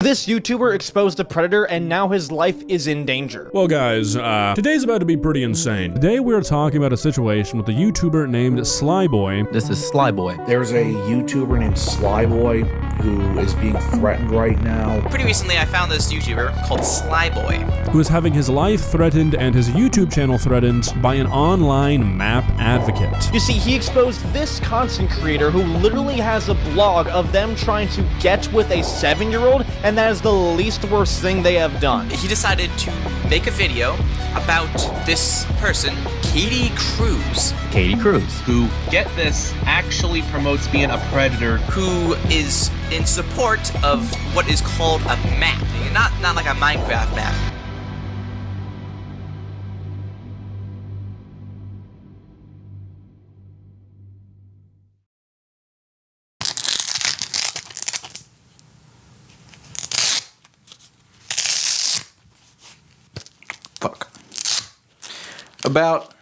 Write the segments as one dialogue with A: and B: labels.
A: This YouTuber exposed a predator and now his life is in danger.
B: Well guys, today's about to be pretty insane. Today we're talking about a situation with a YouTuber named Sly Boy.
C: This is Sly Boy.
D: There's a YouTuber named Sly Boy who is being threatened right now.
E: Pretty recently I found this YouTuber called Sly Boy,
B: who is having his life threatened and his YouTube channel threatened by an online map advocate.
A: You see, he exposed this content creator who literally has a blog of them trying to get with a 7-year-old, and that is the least worst thing they have done.
E: He decided to make a video about this person, Katie Cruz.
C: Katie Cruz.
F: Who, get this, actually promotes being a predator.
E: Who is in support of what is called a map. Not like a Minecraft map.
C: Fuck. About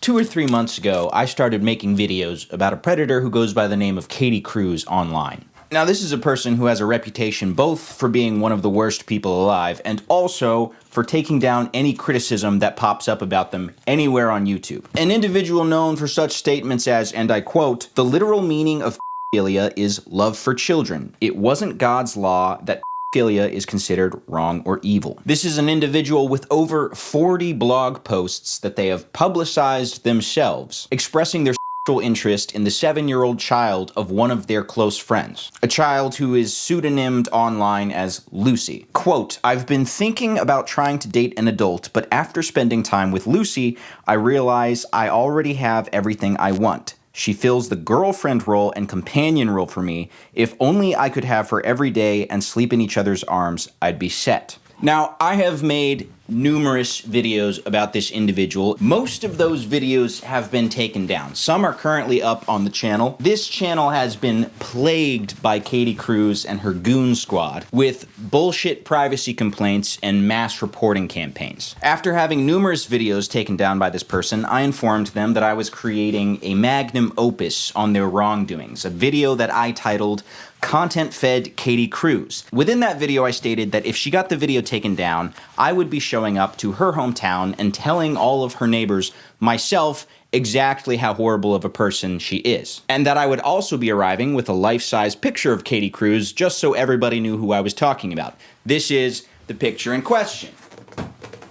C: 2 or 3 months ago, I started making videos about a predator who goes by the name of Katie Cruz online. Now, this is a person who has a reputation both for being one of the worst people alive and also for taking down any criticism that pops up about them anywhere on YouTube. An individual known for such statements as, and I quote, "The literal meaning of pedophilia is love for children. It wasn't God's law that pedophilia is considered wrong or evil." This is an individual with over 40 blog posts that they have publicized themselves, expressing their interest in the 7-year-old child of one of their close friends. A child who is pseudonymed online as Lucy. Quote, "I've been thinking about trying to date an adult, but after spending time with Lucy, I realize I already have everything I want. She fills the girlfriend role and companion role for me. If only I could have her every day and sleep in each other's arms, I'd be set." Now, I have made numerous videos about this individual. Most of those videos have been taken down. Some are currently up on the channel. This channel has been plagued by Katie Cruz and her goon squad with bullshit privacy complaints and mass reporting campaigns. After having numerous videos taken down by this person, I informed them that I was creating a magnum opus on their wrongdoings, a video that I titled Content-Fed Katie Cruz. Within that video, I stated that if she got the video taken down, I would be showing up to her hometown and telling all of her neighbors, myself, exactly how horrible of a person she is. And that I would also be arriving with a life-size picture of Katie Cruz just so everybody knew who I was talking about. This is the picture in question.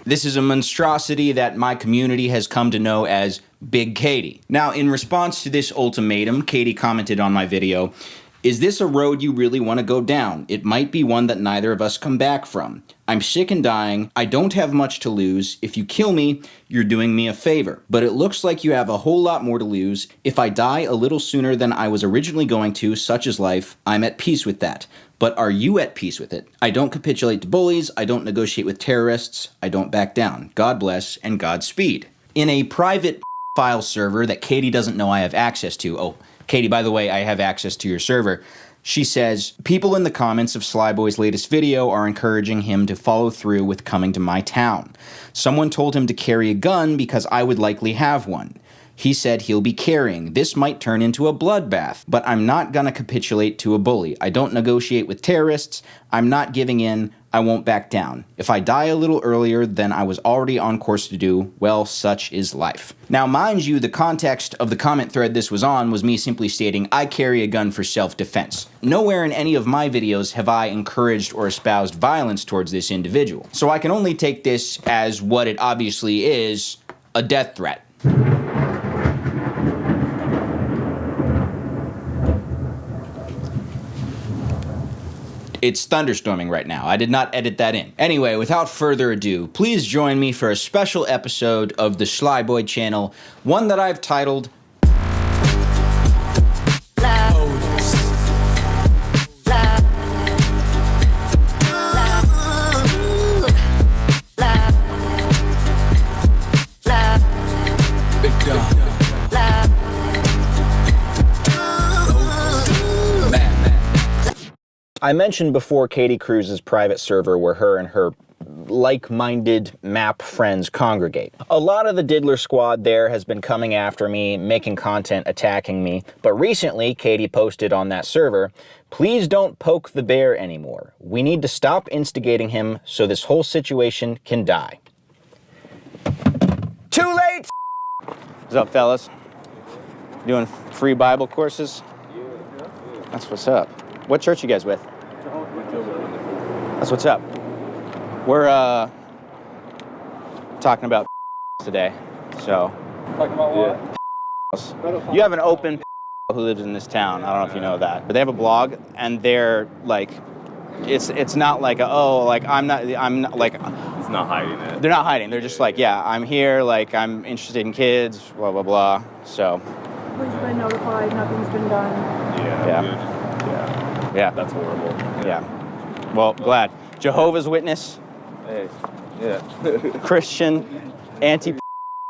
C: This is a monstrosity that my community has come to know as Big Katie. Now, in response to this ultimatum, Katie commented on my video, "Is this a road you really want to go down? It might be one that neither of us come back from. I'm sick and dying. I don't have much to lose. If you kill me, you're doing me a favor. But it looks like you have a whole lot more to lose. If I die a little sooner than I was originally going to, such is life, I'm at peace with that. But are you at peace with it? I don't capitulate to bullies. I don't negotiate with terrorists. I don't back down. God bless and Godspeed." In a private file server that Katie doesn't know I have access to, oh, Katie, by the way, I have access to your server. She says, "People in the comments of Sly Boy's latest video are encouraging him to follow through with coming to my town. Someone told him to carry a gun because I would likely have one. He said he'll be carrying. This might turn into a bloodbath, but I'm not gonna capitulate to a bully. I don't negotiate with terrorists. I'm not giving in. I won't back down. If I die a little earlier than I was already on course to do, well, such is life." Now, mind you, the context of the comment thread this was on was me simply stating, I carry a gun for self-defense. Nowhere in any of my videos have I encouraged or espoused violence towards this individual. So I can only take this as what it obviously is, a death threat. It's thunderstorming right now. I did not edit that in. Anyway, without further ado, please join me for a special episode of the Sly Boy channel, one that I've titled I mentioned before Katie Cruz's private server where her and her like-minded map friends congregate. A lot of the Diddler squad there has been coming after me, making content, attacking me, but recently Katie posted on that server, "Please don't poke the bear anymore. We need to stop instigating him so this whole situation can die." Too late! What's up, fellas? Doing free Bible courses? That's what's up. What church you guys with? That's what's up. We're talking about today, so.
G: Talking about what?
C: You have an open who lives in this town. I don't know if you know that, but they have a blog, and they're like, it's not like I'm not like.
G: It's not hiding it.
C: They're not hiding. They're just like, yeah, I'm here. Like, I'm interested in kids. Blah blah blah. So.
H: Please have been notified. Nothing's been done.
C: Yeah.
G: That's horrible.
C: Yeah. Well, glad. Jehovah's Witness.
G: Hey. Yeah.
C: Christian. Anti.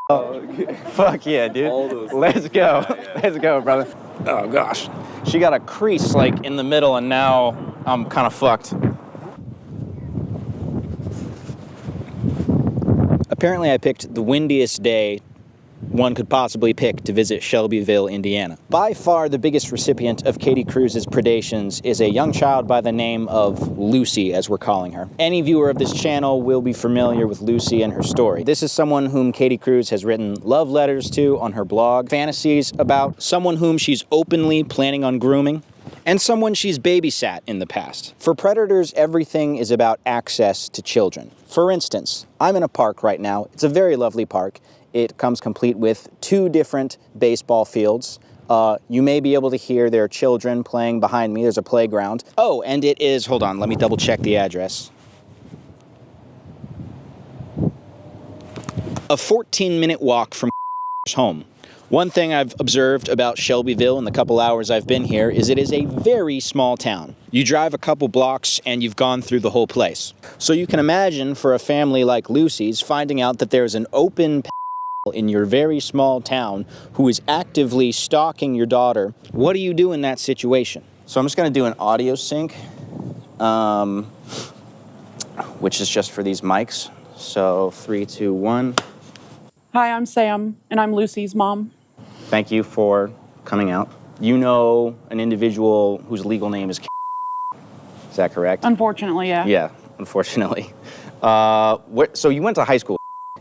C: Fuck yeah, dude.
G: All those
C: Let's go.
G: Yeah.
C: Let's go, brother. Oh gosh. She got a crease like in the middle, and now I'm kind of fucked. Apparently I picked the windiest day one could possibly pick to visit Shelbyville, Indiana. By far the biggest recipient of Katie Cruz's predations is a young child by the name of Lucy, as we're calling her. Any viewer of this channel will be familiar with Lucy and her story. This is someone whom Katie Cruz has written love letters to on her blog, fantasies about, someone whom she's openly planning on grooming, and someone she's babysat in the past. For predators, everything is about access to children. For instance, I'm in a park right now. It's a very lovely park. It comes complete with 2 different baseball fields. You may be able to hear their children playing behind me. There's a playground. Oh, and it is, hold on, let me double check the address. A 14-minute walk from home. One thing I've observed about Shelbyville in the couple hours I've been here is it is a very small town. You drive a couple blocks and you've gone through the whole place. So you can imagine for a family like Lucy's finding out that there's an open in your very small town who is actively stalking your daughter. What do you do in that situation? So I'm just going to do an audio sync, which is just for these mics. So 3, 2, 1.
H: Hi, I'm Sam, and I'm Lucy's mom.
C: Thank you for coming out. You know an individual whose legal name is Is that correct?
H: Unfortunately, yeah.
C: Yeah, unfortunately. So you went to high school,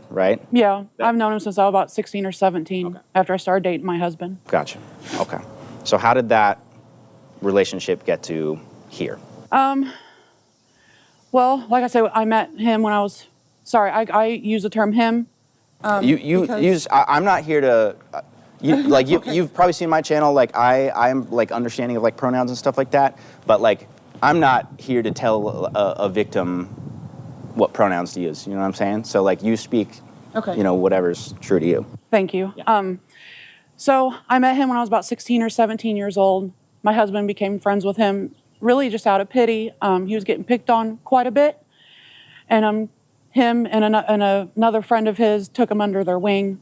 C: right?
H: Yeah, I've known him since I was about 16 or 17, after I started dating my husband.
C: Gotcha. Okay. So how did that relationship get to here?
H: Well, like I said, I met him when I was, sorry, I use the term him.
C: I'm not here to, you've probably seen my channel, like I'm like understanding of like pronouns and stuff like that, but like I'm not here to tell a victim what pronouns to use, you know what I'm saying? So like you speak, you know, whatever's true to you.
H: Thank you. Yeah. So I met him when I was about 16 or 17 years old. My husband became friends with him really just out of pity. He was getting picked on quite a bit, and him and another friend of his took him under their wing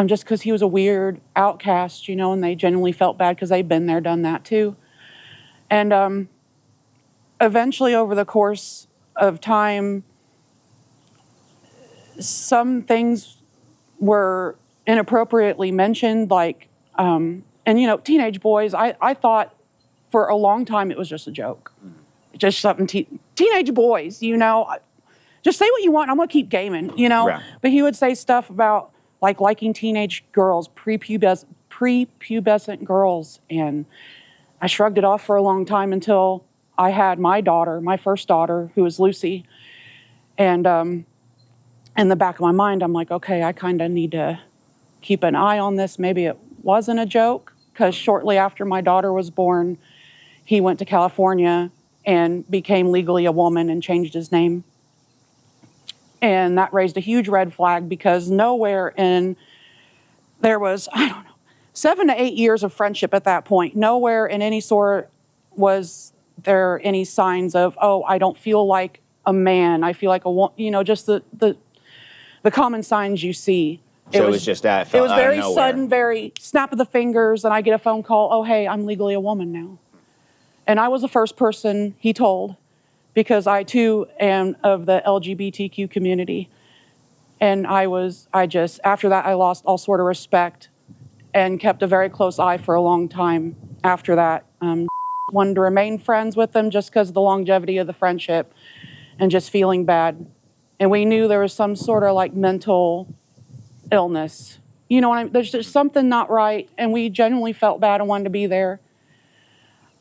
H: just because he was a weird outcast, you know, and they genuinely felt bad because they'd been there, done that too. And eventually over the course of time, some things were inappropriately mentioned, like, and you know, teenage boys, I thought for a long time it was just a joke. Just something, teenage boys, you know, just say what you want, I'm gonna keep gaming, you know? Right. But he would say stuff about like liking teenage girls, prepubescent girls, and I shrugged it off for a long time until I had my daughter, my first daughter, who is Lucy, and in the back of my mind, I'm like, okay, I kind of need to keep an eye on this. Maybe it wasn't a joke, because shortly after my daughter was born, he went to California and became legally a woman and changed his name. And that raised a huge red flag, because nowhere there was, I don't know, 7 to 8 years of friendship at that point. Nowhere in any sort was there any signs of, oh, I don't feel like a man. I feel like a woman, you know, just the common signs you see.
C: So it was just that.
H: It was very sudden, very snap of the fingers, and I get a phone call, oh, hey, I'm legally a woman now. And I was the first person he told, because I too am of the LGBTQ community. And after that, I lost all sort of respect and kept a very close eye for a long time after that. Wanted to remain friends with them just because of the longevity of the friendship and just feeling bad. And we knew there was some sort of like mental illness. You know what I mean? There's just something not right. And we genuinely felt bad and wanted to be there.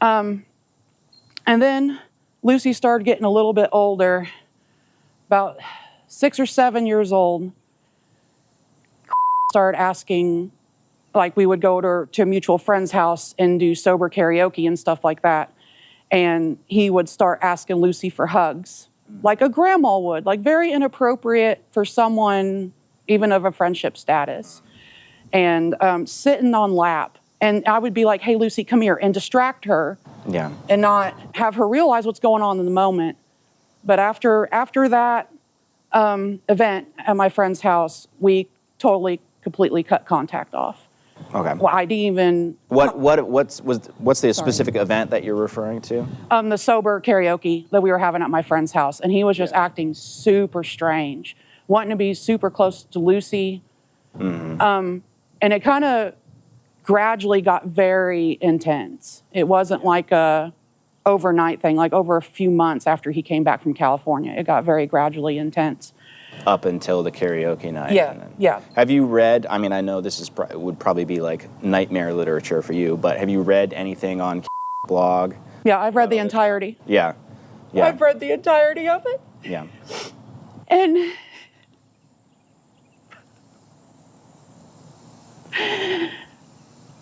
H: And then Lucy started getting a little bit older, about 6 or 7 years old. Started asking, like we would go to a mutual friend's house and do sober karaoke and stuff like that. And he would start asking Lucy for hugs, like a grandma would, like very inappropriate for someone even of a friendship status. And sitting on lap. And I would be like, hey, Lucy, come here, and distract her.
C: Yeah.
H: And not have her realize what's going on in the moment. But after that event at my friend's house, we completely cut contact off.
I: Okay.
H: Well, I didn't even.
I: What's the specific event that you're referring to?
H: The sober karaoke that we were having at my friend's house, and he was just acting super strange, wanting to be super close to Lucy. Mm-hmm. And it kind of gradually got very intense. It wasn't like a overnight thing, like over a few months after he came back from California. It got very gradually intense.
I: Up until the karaoke night.
H: Yeah.
I: Have you read, I mean, I know this is would probably be like nightmare literature for you, but have you read anything on blog?
H: Yeah, I've read the entirety.
I: Yeah.
H: I've read the entirety of it.
I: Yeah.
H: And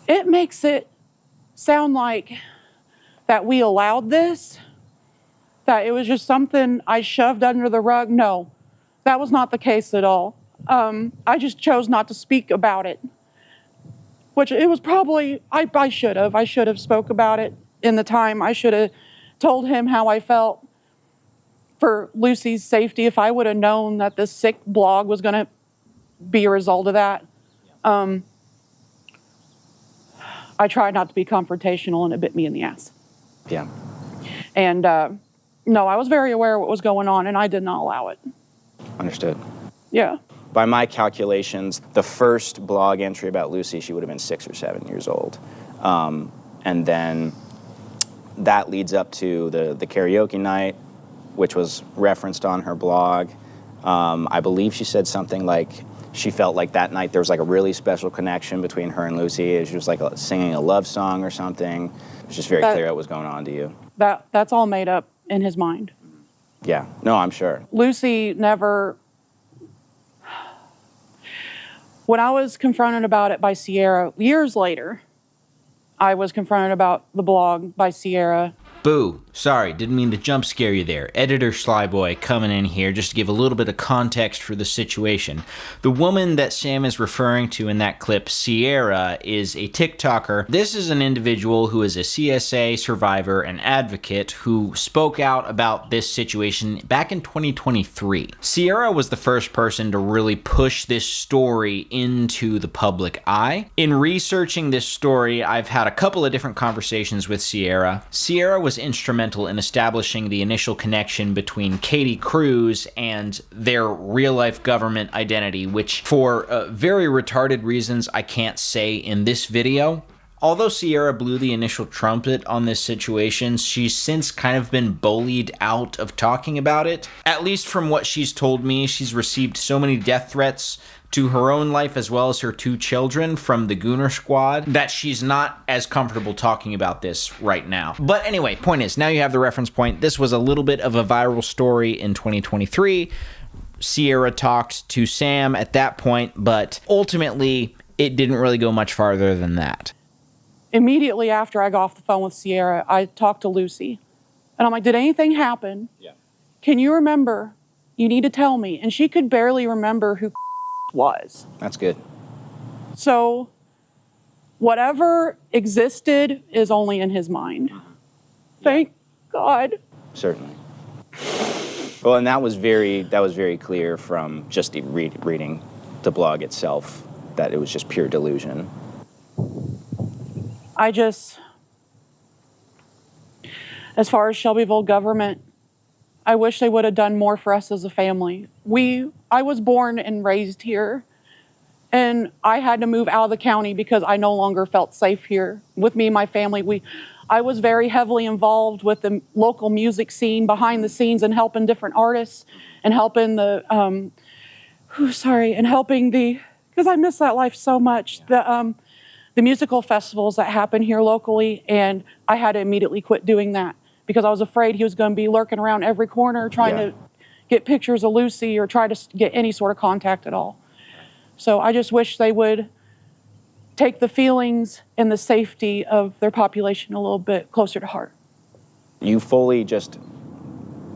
H: it makes it sound like that we allowed this, that it was just something I shoved under the rug. No, that was not the case at all. I just chose not to speak about it, which it was probably, I should have spoke about it in the time. I should have told him how I felt for Lucy's safety if I would have known that this sick blog was going to be a result of that. I tried not to be confrontational, and it bit me in the ass.
I: Yeah.
H: And no, I was very aware of what was going on, and I did not allow it.
I: Understood.
H: Yeah.
I: By my calculations, the first blog entry about Lucy, she would have been 6 or 7 years old. And then that leads up to the karaoke night, which was referenced on her blog. I believe she said something like she felt like that night there was like a really special connection between her and Lucy. She was like singing a love song or something. It was just very clear what was going on to you.
H: That's all made up in his mind.
I: Yeah. No, I'm sure.
H: Lucy never... When I was confronted about it by Sierra, years later, I was confronted about the blog by Sierra.
C: Boo. Sorry, didn't mean to jump scare you there. Editor Sly Boy coming in here just to give a little bit of context for the situation. The woman that Sam is referring to in that clip, Sierra, is a TikToker. This is an individual who is a CSA survivor and advocate who spoke out about this situation back in 2023. Sierra was the first person to really push this story into the public eye. In researching this story, I've had a couple of different conversations with Sierra. Sierra was instrumental in establishing the initial connection between Katie Cruz and their real-life government identity, which for very retarded reasons I can't say in this video. Although Sierra blew the initial trumpet on this situation, she's since kind of been bullied out of talking about it. At least from what she's told me, she's received so many death threats to her own life as well as her 2 children from the Gooner Squad that she's not as comfortable talking about this right now. But anyway, point is, now you have the reference point. This was a little bit of a viral story in 2023. Sierra talked to Sam at that point, but ultimately it didn't really go much farther than that.
H: Immediately after I got off the phone with Sierra, I talked to Lucy. And I'm like, did anything happen? Yeah. Can you remember? You need to tell me. And she could barely remember who was.
I: That's good.
H: So whatever existed is only in his mind. Thank God.
I: Certainly. Well, and that was very clear from just reading the blog itself, that it was just pure delusion.
H: As far as Shelbyville government, I wish they would have done more for us as a family. I was born and raised here, and I had to move out of the county because I no longer felt safe here. With me and my family, I was very heavily involved with the local music scene, behind the scenes, and helping different artists, and helping because I miss that life so much. The musical festivals that happen here locally, and I had to immediately quit doing that because I was afraid he was going to be lurking around every corner trying to get pictures of Lucy or try to get any sort of contact at all. So I just wish they would take the feelings and the safety of their population a little bit closer to heart.
I: You fully just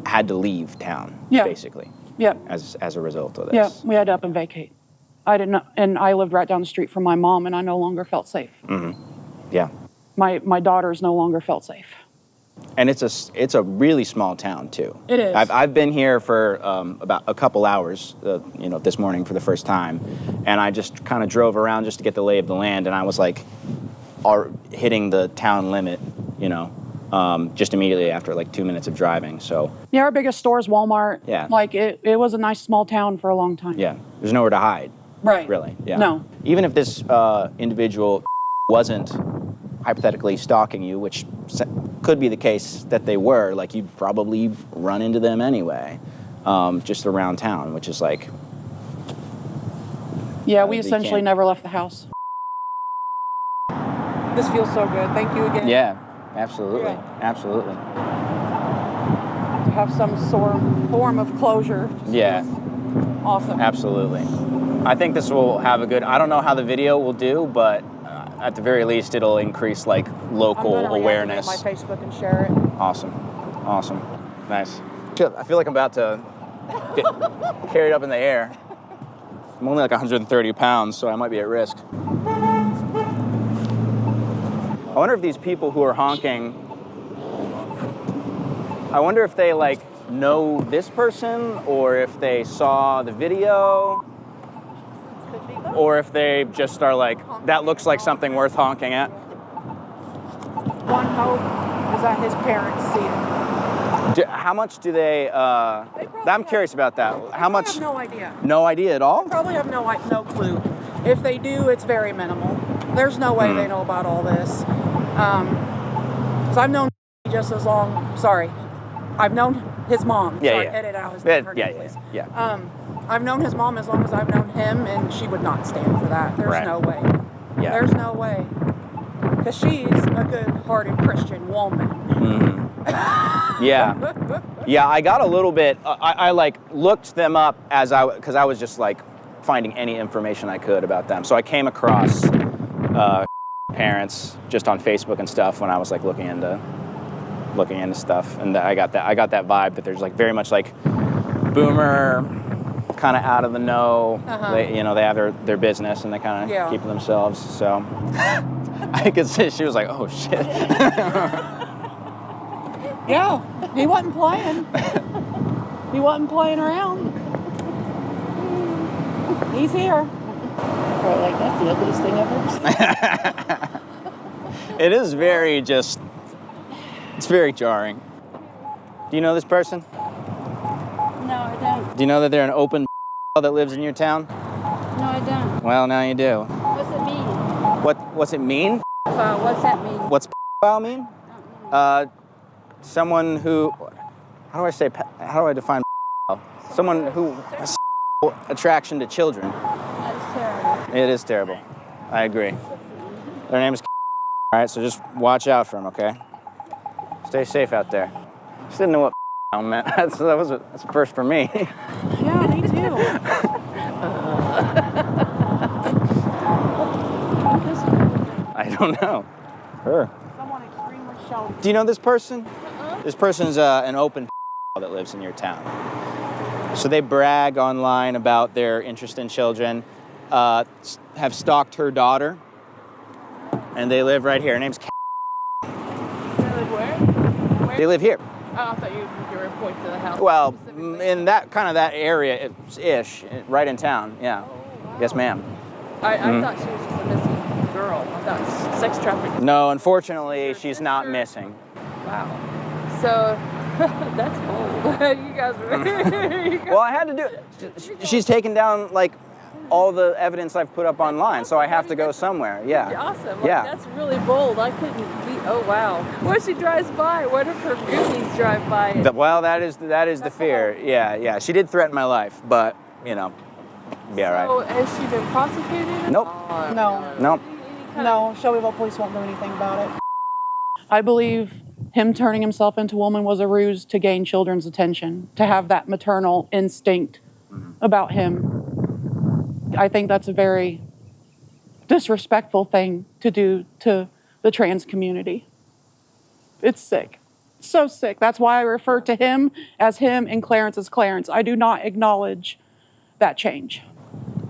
I: had to leave town, basically.
H: Yeah.
I: As a result of this.
H: Yeah, we had to up and vacate. I didn't know, and I lived right down the street from my mom, and I no longer felt safe.
I: Mm-hmm. Yeah.
H: My daughters no longer felt safe.
I: And it's a really small town too.
H: It is.
I: I've been here for about a couple hours, this morning for the first time, and I just kind of drove around just to get the lay of the land, and I was like, hitting the town limit, just immediately after like 2 minutes of driving. So
H: yeah, our biggest store is Walmart.
I: Yeah.
H: Like it was a nice small town for a long time.
I: yeah, there's nowhere to hide.
H: Right.
I: Really. Yeah.
H: No.
I: Even if this individual wasn't hypothetically stalking you, which could be the case that they were, like you'd probably run into them anyway, just around town, which is like.
H: Yeah, we essentially never left the house. This feels so good. Thank you again.
I: Yeah, absolutely, absolutely.
H: To have some sort of form of closure.
I: Yeah.
H: Awesome.
I: Absolutely. I think this will have a good. I don't know how the video will do, but at the very least, it'll increase like local awareness.
H: I'm gonna reactivate my Facebook and share it.
I: Awesome, awesome, nice. I feel like I'm about to get carried up in the air. I'm only like 130 pounds, so I might be at risk. I wonder if these people who are honking, I wonder if they like know this person, or if they saw the video, or if they just are like, that looks like something worth honking at.
H: One hope is that his parents see it.
I: How much do they I'm curious about that. How much?
H: I have no idea.
I: No idea at all?
H: Probably have no clue. If they do, it's very minimal. There's no way they know about all this. Because I've known just as long. Sorry, I've known his mom.
I: Yeah,
H: Sorry,
I: yeah.
H: Edit out his
I: Yeah,
H: her
I: yeah,
H: name, please.
I: yeah.
H: I've known his mom as long as I've known him, and she would not stand for that. There's
I: Right.
H: no way.
I: Yeah.
H: There's no way. Because she's a good-hearted Christian woman.
I: Mm-hmm. Yeah. Yeah, I got a little bit, I like looked them up because I was just like finding any information I could about them. So I came across parents just on Facebook and stuff when I was like looking into stuff, and I got that vibe that there's like very much like boomer, kind of out of the know. They, they have their business and they kind of keep to themselves. So I could see she was like, oh shit.
H: Yeah, he wasn't playing. He wasn't playing around. He's here. Probably like, that's the ugliest thing I've ever seen.
I: It is very it's very jarring. Do you know this person?
J: No, I don't.
I: Do you know that they're an open that lives in your town?
J: No, I don't.
I: Well, now you do.
J: What's it mean?
I: What's it mean?
J: What's that mean?
I: What's mean? Someone who, how do I define someone who has attraction to children.
J: That's terrible.
I: It is terrible. I agree. Their name is all right, so just watch out for them, okay? Stay safe out there. Just didn't know what meant. That's a first for me.
H: Yeah, me too.
I: I don't know. Her.
H: Someone extremely sheltered.
I: Do you know this person? This person's an open that lives in your town. So they brag online about their interest in children, have stalked her daughter, and they live right here. Her name's
J: They live where?
I: They live here.
J: Oh, I thought you were pointing to the house.
I: Well, in that area-ish, right in town, yeah.
J: Oh, wow.
I: Yes, ma'am.
J: I thought she was just a missing girl. I thought sex trafficking.
I: No, unfortunately, she's not missing.
J: Wow. So That's bold. You guys are.
I: Well, I had to do it. She's taken down, like, all the evidence I've put up online, so I have to go somewhere. Yeah.
J: Awesome. Like,
I: Yeah.
J: That's really bold. I couldn't be. Oh wow. What if she drives by? What if her goonies drive by?
I: Well, that is the fear. Yeah. She did threaten my life, but you know, yeah, right.
J: So has she been prosecuted?
I: Nope.
H: No.
I: Nope.
H: No, Shelbyville police won't do anything about it. I believe him turning himself into a woman was a ruse to gain children's attention, to have that maternal instinct about him. I think that's a very disrespectful thing to do to the trans community. It's sick. It's so sick. That's why I refer to him as him and Clarence as Clarence. I do not acknowledge that change.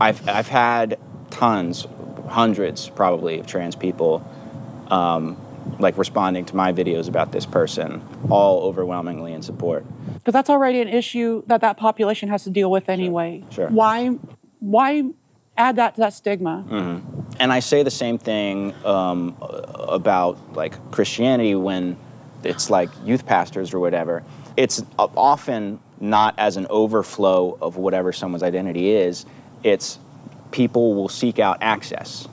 I: I've had tons, hundreds probably, of trans people like responding to my videos about this person, all overwhelmingly in support.
H: Because that's already an issue that that population has to deal with anyway.
I: Sure.
H: Why add that to that stigma?
I: Mm-hmm. And I say the same thing about like Christianity when it's like youth pastors or whatever. It's often not as an overflow of whatever someone's identity is. It's people will seek out access.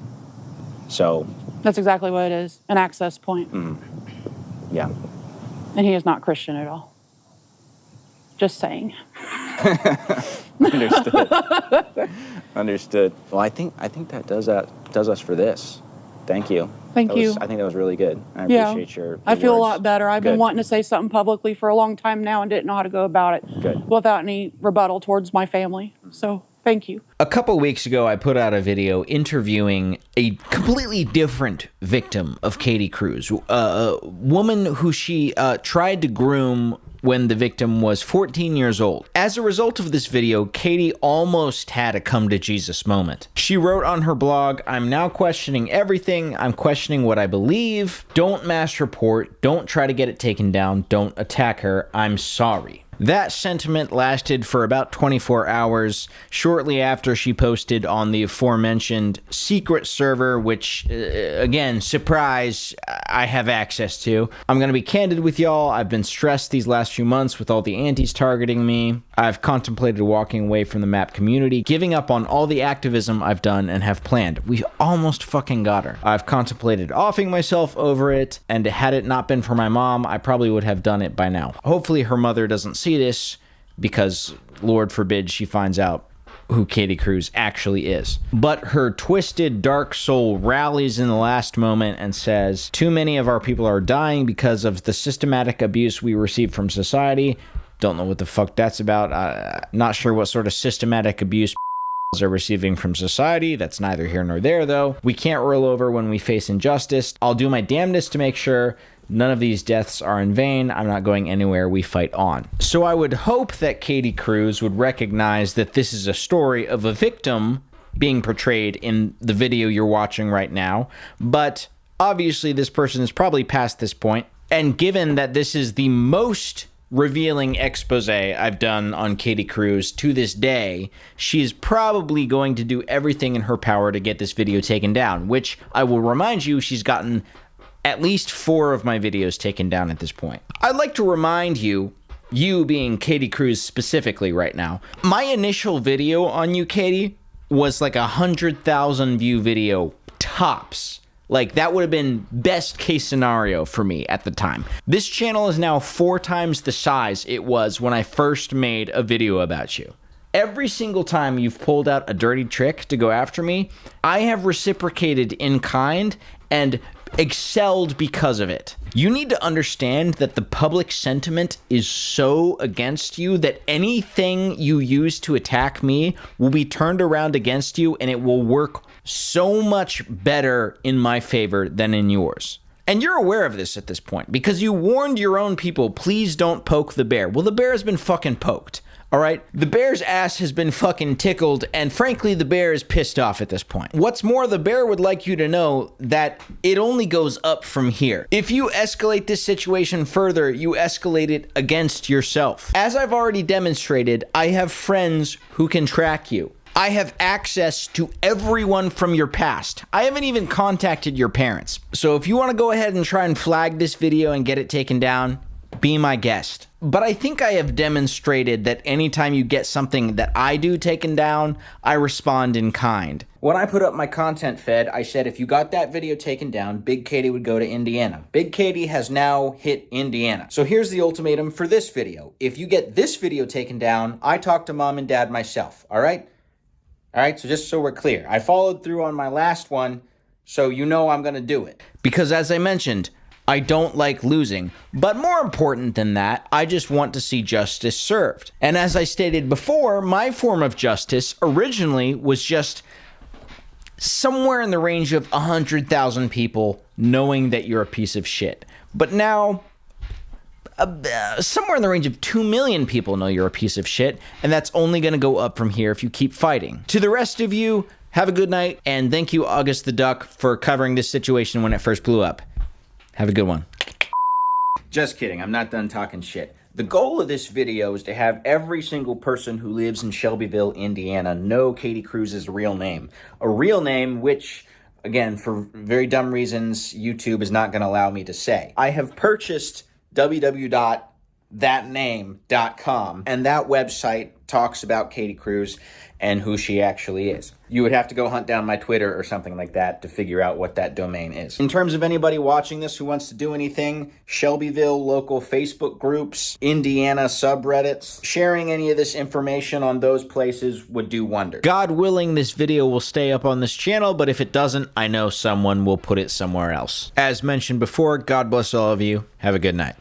I: So
H: That's exactly what it is, an access point.
I: yeah.
H: And he is not Christian at all. Just saying.
I: Understood. Well, I think that does us for this. Thank you.
H: Thank you.
I: I think that was really good. I
H: Yeah.
I: appreciate your
H: I feel a
I: words.
H: lot better. I've been
I: Good.
H: wanting to say something publicly for a long time now and didn't know how to go about it
I: Good.
H: without any rebuttal towards my family. So thank you.
C: A couple weeks ago, I put out a video interviewing a completely different victim of Katie Cruz, a woman who she tried to groom when the victim was 14 years old. As a result of this video, Katie almost had a come to Jesus moment. She wrote on her blog, "I'm now questioning everything. I'm questioning what I believe. Don't mass report. Don't try to get it taken down. Don't attack her. I'm sorry." That sentiment lasted for about 24 hours, shortly after she posted on the aforementioned secret server, which, again, surprise, I have access to. I'm going to be candid with y'all. I've been stressed these last few months with all the antis targeting me. I've contemplated walking away from the map community, giving up on all the activism I've done and have planned. We almost fucking got her. I've contemplated offing myself over it, and had it not been for my mom, I probably would have done it by now. Hopefully her mother doesn't see this, because Lord forbid she finds out who Katie Cruz actually is. But her twisted, dark soul rallies in the last moment and says, "Too many of our people are dying because of the systematic abuse we receive from society." Don't know what the fuck that's about. Not sure what sort of systematic abuse are receiving from society. That's neither here nor there, though. We can't roll over when we face injustice. I'll do my damnedest to make sure none of these deaths are in vain. I'm not going anywhere. We fight on. So I would hope that Katie Cruz would recognize that this is a story of a victim being portrayed in the video you're watching right now. But obviously this person is probably past this point. And given that this is the most revealing expose I've done on Katie Cruz to this day, she's probably going to do everything in her power to get this video taken down, which I will remind you, she's gotten at least 4 of my videos taken down at this point. I'd like to remind you, you being Katie Cruz specifically right now, my initial video on you, Katie, was like 100,000 view video tops. Like, that would have been best case scenario for me at the time. This channel is now 4 times the size it was when I first made a video about you. Every single time you've pulled out a dirty trick to go after me, I have reciprocated in kind and excelled because of it. You need to understand that the public sentiment is so against you that anything you use to attack me will be turned around against you, and it will work so much better in my favor than in yours. And you're aware of this at this point because you warned your own people, please don't poke the bear. Well, the bear has been fucking poked. All right, the bear's ass has been fucking tickled, and frankly, the bear is pissed off at this point. What's more, the bear would like you to know that it only goes up from here. If you escalate this situation further, you escalate it against yourself. As I've already demonstrated, I have friends who can track you. I have access to everyone from your past. I haven't even contacted your parents. So if you want to go ahead and try and flag this video and get it taken down, be my guest. But I think I have demonstrated that anytime you get something that I do taken down, I respond in kind. When I put up my content fed, I said if you got that video taken down, Big Katie would go to Indiana. Big Katie has now hit Indiana. So here's the ultimatum for this video. If you get this video taken down, I talk to mom and dad myself, all right? All right, so just so we're clear, I followed through on my last one, so you know I'm gonna do it. Because as I mentioned, I don't like losing, but more important than that, I just want to see justice served. And as I stated before, my form of justice originally was just somewhere in the range of 100,000 people knowing that you're a piece of shit. But now, somewhere in the range of 2 million people know you're a piece of shit, and that's only gonna go up from here if you keep fighting. To the rest of you, have a good night, and thank you, August the Duck, for covering this situation when it first blew up. Have a good one. Just kidding, I'm not done talking shit. The goal of this video is to have every single person who lives in Shelbyville, Indiana know Katie Cruz's real name. A real name which, again, for very dumb reasons, YouTube is not going to allow me to say. I have purchased www.thatname.com, and that website talks about Katie Cruz and who she actually is. You would have to go hunt down my Twitter or something like that to figure out what that domain is. In terms of anybody watching this who wants to do anything, Shelbyville local Facebook groups, Indiana subreddits, sharing any of this information on those places would do wonders. God willing, this video will stay up on this channel, but if it doesn't, I know someone will put it somewhere else. As mentioned before, God bless all of you. Have a good night.